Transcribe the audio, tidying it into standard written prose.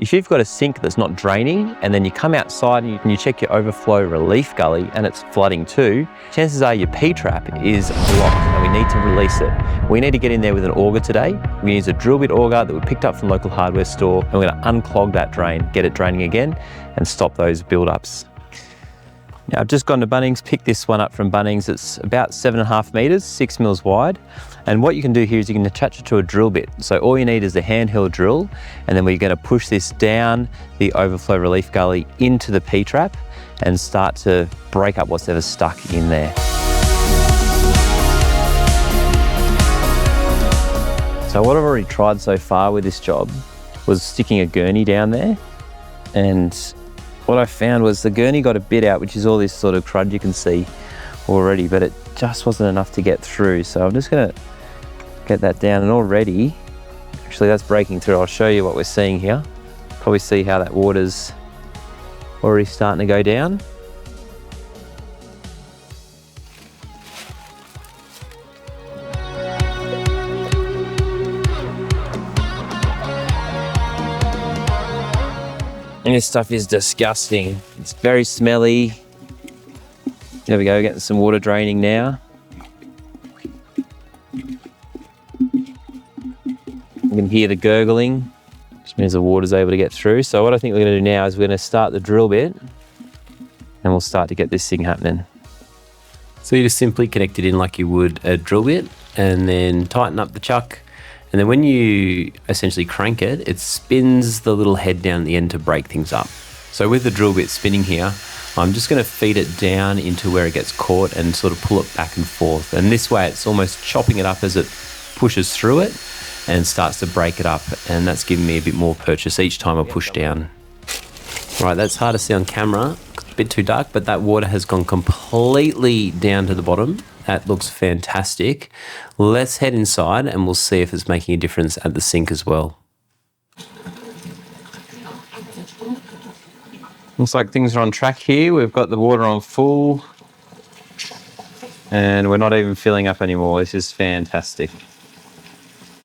If you've got a sink that's not draining and then you come outside and you check your overflow relief gully and it's flooding too, chances are your P-trap is blocked and we need to release it. We need to get in there with an auger today. We use a drill bit auger that we picked up from local hardware store, and we're going to unclog that drain, get it draining again and stop those build-ups. Now I've just gone to Bunnings, picked this one up from Bunnings. It's about 7.5 meters, 6 mils wide. And what you can do here is you can attach it to a drill bit. So all you need is a handheld drill, and then we're going to push this down the overflow relief gully into the P-trap and start to break up whatever's stuck in there. So what I've already tried so far with this job was sticking a gurney down there, and what I found was the gurney got a bit out, which is all this sort of crud you can see already, but it just wasn't enough to get through. So I'm just gonna get that down, and already, actually that's breaking through. I'll show you what we're seeing here. Probably see how that water's already starting to go down. And this stuff is disgusting. It's very smelly. There we go, getting some water draining now. You can hear the gurgling, which means the water's able to get through. So what I think we're gonna do now is we're gonna start the drill bit and we'll start to get this thing happening. So you just simply connect it in like you would a drill bit and then tighten up the chuck. And then when you essentially crank it, it spins the little head down at the end to break things up. So with the drill bit spinning here, I'm just going to feed it down into where it gets caught and sort of pull it back and forth. And this way it's almost chopping it up as it pushes through it and starts to break it up. And that's giving me a bit more purchase each time I push down. Right, that's hard to see on camera. It's a bit too dark, but that water has gone completely down to the bottom. That looks fantastic. Let's head inside and we'll see if it's making a difference at the sink as well. Looks like things are on track here. We've got the water on full and we're not even filling up anymore. This is fantastic.